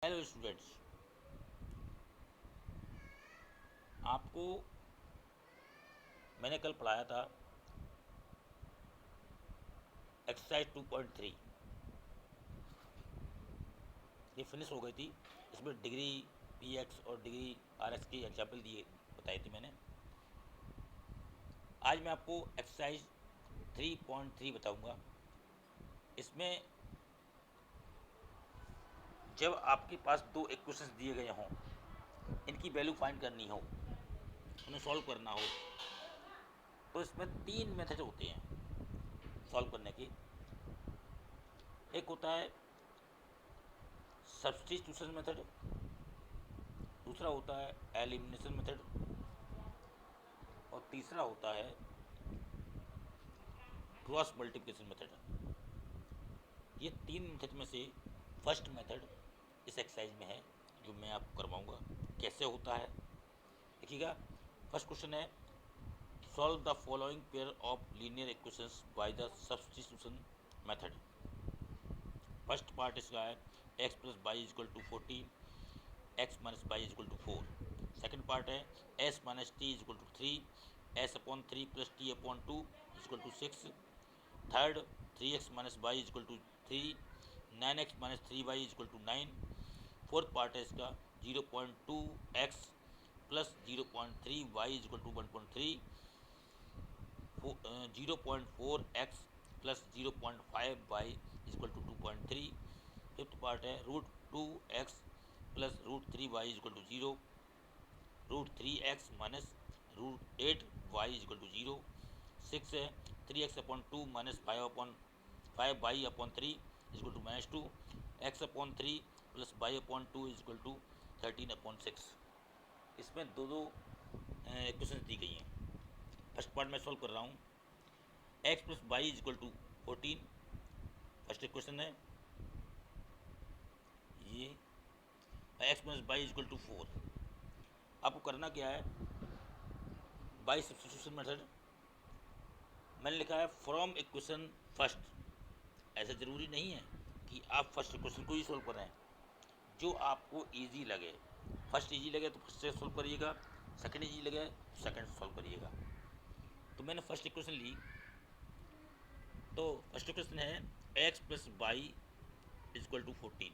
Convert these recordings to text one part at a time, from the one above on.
Hello students, आपको मैंने कल पढ़ाया था एक्सरसाइज 2.3। ये फिनिश हो गई थी। इसमें डिग्री पीएक्स और डिग्री आरएक्स की एग्जाम्पल दिए बताई थी मैंने। आज मैं आपको एक्सरसाइज 3.3 बताऊंगा। इसमें जब आपके पास दो इक्वेशंस दिए गए हों, इनकी वैल्यू फाइंड करनी हो, उन्हें सॉल्व करना हो, तो इसमें तीन मेथड होते हैं सॉल्व करने की। एक होता है सब्स्टिट्यूशन मेथड, दूसरा होता है एलिमिनेशन मेथड और तीसरा होता है क्रॉस मल्टीप्लिकेशन मेथड। ये तीन मेथड में से फर्स्ट मेथड इस एक्सरसाइज में है, जो मैं आपको करवाऊंगा। कैसे होता है देखिएगा। फर्स्ट क्वेश्चन है, solve the following pair of linear equations by the substitution method. First part इसका है x plus Y is equal to 14, x minus Y is equal to 4। Second part है s minus t is equal to 3, s upon 3 plus t upon 2 is equal to 6। Third 3x minus Y is equal to 3, 9x minus 3y is equal to 9। Fourth part है इसका 0.2x plus 0.3y is equal to 1.3, 0.4x plus 0.5y is equal to 2.3। Fifth part है √2x plus √3y is equal to 0, √3x minus √8y is equal to 0। Six है 3x upon 2 minus 5y upon 3 is equal to -2, x upon 3 plus y upon 2 is equal to 13 upon 6। इसमें दो दो equation दी गई हैं। First part में solve कर रहा हूँ। x plus Y is equal to 14 first equation है ये, x plus Y is equal to 4। आपको करना क्या है, बाई सब्स्टिट्यूशन मेथड मैंने लिखा है फ्रॉम इक्वेशन फर्स्ट। ऐसा ज़रूरी नहीं है कि आप फर्स्ट इक्वेशन को ही सोल्व कर रहे हैं, जो आपको इजी लगे। फर्स्ट इजी लगे तो फर्स्ट से सोल्व करिएगा, सेकंड इजी लगे तो सेकंड से सोल्व करिएगा। तो मैंने फर्स्ट इक्वेशन ली, तो फर्स्ट इक्वेशन है x plus Y is equal to 14।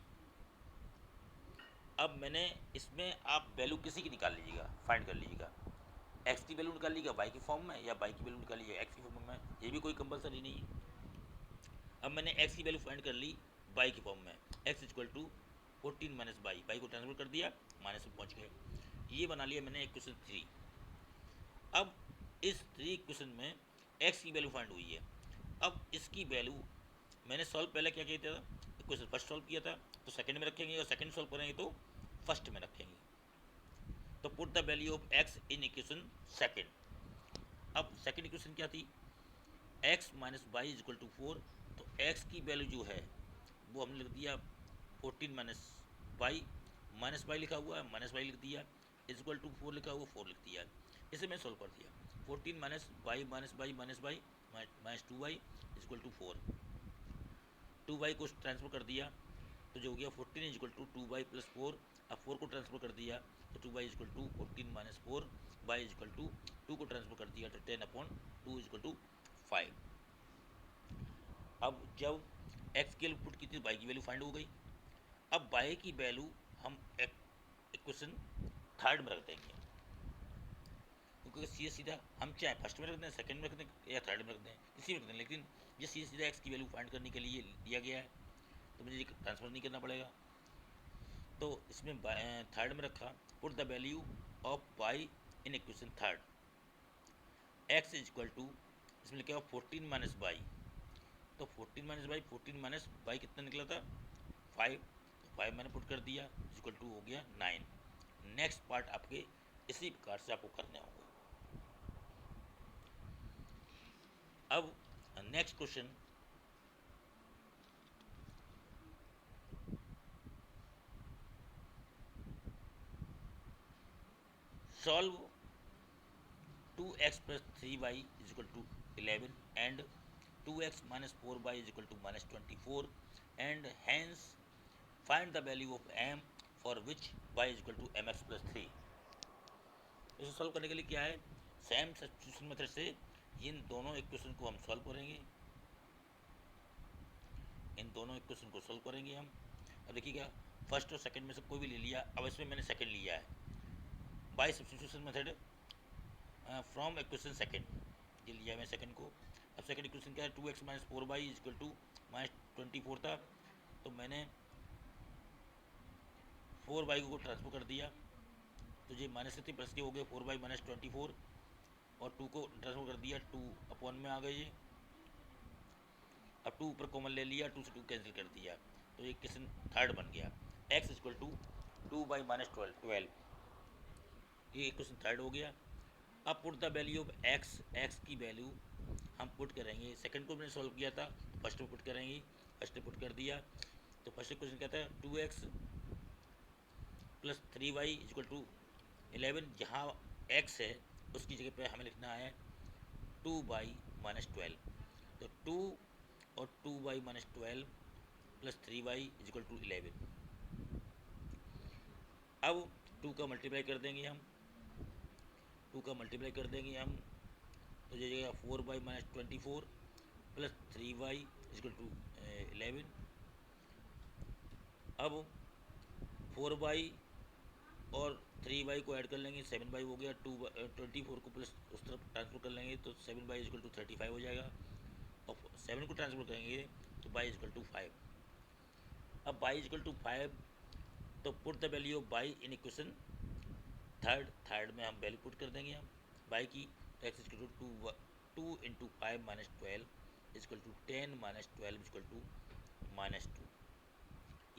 अब मैंने इसमें आप वैल्यू किसी की निकाल लीजिएगा, फाइंड कर लीजिएगा। एक्स की वैल्यू निकाल लीजिएगा वाई की फॉर्म में, या वाई की वैल्यू निकाल लीजिएगा एक्स की फॉर्म में, ये भी कोई कंपलसरी नहीं है। अब मैंने एक्स की वैल्यू फाइंड कर ली वाई की फॉर्म में, X equal to 14 minus Y को ट्रांसफर कर दिया, माइनस में पहुँच गए। ये बना लिया मैंने इक्वेशन 3। अब इस 3 इक्वेशन में एक्स की वैल्यू फाइंड हुई है। अब इसकी वैल्यू मैंने सॉल्व पहले क्या किया था, इक्वेशन फर्स्ट सॉल्व किया था, तो सेकंड में रखेंगे, और सेकंड सॉल्व करेंगे तो फर्स्ट में रखेंगे। तो put the value of X in equation second. अब सेकंड इक्वेशन क्या थी, X minus Y is equal to 4। तो एक्स की वैल्यू जो है वो हमने लिख दिया 14 माइनस वाई लिखा हुआ है, माइनस वाई लिख दिया, इज इक्वल टू 4 लिखा हुआ 4 लिख दिया। इसे मैं सोल्व कर दिया, 14 minus Y minus Y minus 2y is equal to 4। 2y को ट्रांसफर कर दिया तो जो हो गया 14 is equal to 2y plus 4। अब 4 को ट्रांसफर कर दिया तो 2y is equal to 14 minus 4, y is equal to 2 को ट्रांसफर कर दिया तो 10 अपॉन 2 इज इक्वल टू 5। अब जब x की वैल्यू पुट की थी y की वैल्यू फाइंड हो गई। अब y की वैल्यू हम इक्वेशन थर्ड में रख देंगे, क्योंकि सीधा सीधा हम चाहे फर्स्ट में रख दें, सेकंड में रख दें, या थर्ड में रख दें, इसी में रख दें, लेकिन ये सीधा सीधा x की वैल्यू फाइंड करने के लिए दिया गया है, तो मुझे ट्रांसफर नहीं करना पड़ेगा। तो इसमें थर्ड में रखा, put the value of y in equation third. x is equal to, इसमें लिखा हुआ 14 माइनस वाई, तो 14 माइनस वाई, 14 माइनस वाई कितना निकला था 5, तो 5 मैंने पुट कर दिया, इक्वल टू हो गया 9। नेक्स्ट पार्ट आपके इसी प्रकार से आपको करने होंगे। अब next question, solve 2x plus 3y is equal to 11 and 2x minus 4y is equal to minus 24 and hence find the value of m for which Y is equal to M X plus three. इसे solve करने के लिए क्या है, same substitution method से इन दोनों equation को हम सॉल्व करेंगे, इन दोनों इक्वेशन को सॉल्व करेंगे हम। अब देखिएगा फर्स्ट और सेकंड में से कोई भी ले लिया, अब इसमें मैंने सेकंड लिया है by substitution method from equation second, ये लिया मैं सेकंड को। अब सेकंड इक्वेशन क्या है, 2x minus 4y is equal to -24 था, तो मैंने 4y को ट्रांसफर कर दिया, तो ये माइनस से प्लस के हो गए 4y माइनस 24, और 2 को ट्रांसफर कर दिया, 2 अपॉन में आ गए ये। अब 2 ऊपर कॉमन ले लिया, 2 से 2 कैंसिल कर दिया, तो ये क्वेश्चन थर्ड बन गया, x इक्वल टू 2 माइनस 12, ये क्वेश्चन थर्ड हो गया। अब put the value of x की वैल्यू हम पुट करेंगे, सेकंड को मैंने सॉल्व किया था, फर्स्ट में पुट करेंगे, फर्स्ट में पुट कर दिया, तो फर्स्ट क्वेश्चन कहता है 2x plus 3y equal to 11, जहाँ x है उसकी जगह पे हमें लिखना है 2y माइनस 12, तो 2 और 2y minus 12 plus 3y equal to 11। अब 2 का मल्टीप्लाई कर देंगे हम, 2 का मल्टीप्लाई कर देंगे हम, तो ये जाएगा 4y minus 24 plus 3y equal to 11। अब 4y और 3y को ऐड कर लेंगे, 7y हो गया, 24 को प्लस उस तरफ ट्रांसफर कर लेंगे तो 7y इक्वल टू 35 हो जाएगा, और 7 को ट्रांसफर करेंगे तो y इक्वल टू 5। अब y इक्वल टू 5, तो put the value of y in equation third में हम वैल्यू पुट कर देंगे हम y की, x equal to 2 into 5 minus 12 equal to 10 minus 12 equal to -2।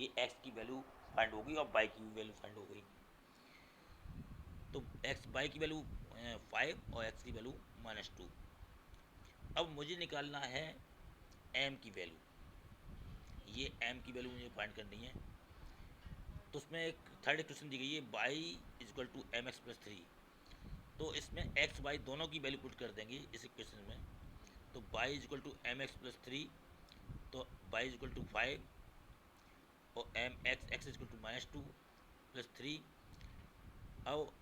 ये x की वैल्यू फाइंड हो गई और y की वैल्यू फाइंड हो गई, तो y की वैल्यू 5 और x की वैल्यू -2। अब मुझे निकालना है m की वैल्यू, ये m की वैल्यू मुझे फाइंड करनी है, तो उसमें एक थर्ड इक्वेशन दी गई है y equal to M X plus 3, तो इसमें x y दोनों की वैल्यू पुट कर देंगे इस इक्वेशन में, तो y equal to M X plus 3, तो y इक्वल टू 5 और M X equal to -2 plus 3। अब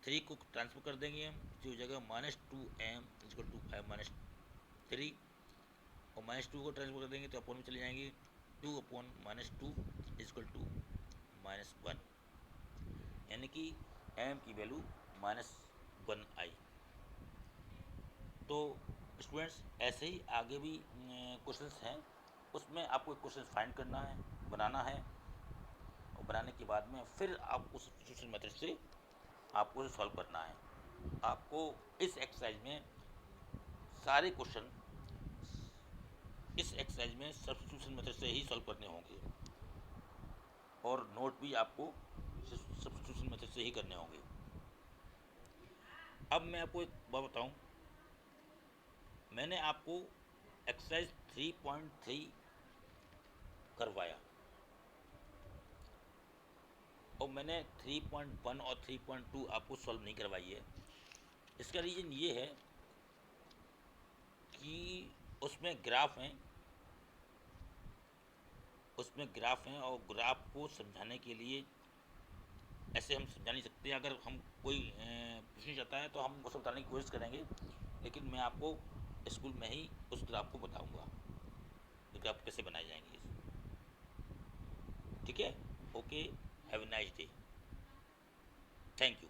3 को ट्रांसफर कर देंगे हम, जो हो जाएगा -2m इक्वल टू 5 माइनस 3, और -2 को ट्रांसफर कर देंगे तो अपॉन में चले जाएंगे, 2 अपॉन -2 इक्वल टू -1, यानी कि m की वैल्यू -1 आई। तो स्टूडेंट्स ऐसे ही आगे भी क्वेश्चंस हैं, उसमें आपको क्वेश्चन फाइंड करना है, बनाना है, और बनाने के बाद में फिर आप उस सब्स्टिट्यूशन मेथड से आपको उसे सॉल्व करना है। आपको इस एक्सरसाइज में सारे क्वेश्चन इस एक्सरसाइज में सब्स्टिट्यूशन मेथड से ही सॉल्व करने होंगे, और नोट भी आपको सब्स्टिट्यूशन मेथड से ही करने होंगे। अब मैं आपको एक बात बताऊं, मैंने आपको एक्सरसाइज 3.3 करवाया, और मैंने 3.1 और 3.2 आपको सॉल्व नहीं करवाई है। इसका रीज़न ये है कि उसमें ग्राफ हैं, और ग्राफ को समझाने के लिए ऐसे हम समझा नहीं सकते। अगर हम कोई पूछना चाहता है तो हम उसको बताने की कोशिश करेंगे, लेकिन मैं आपको स्कूल में ही उस ग्राफ को बताऊंगा, ग्राफ कैसे बनाए जाएंगे। ठीक है, okay, have a nice day, thank you.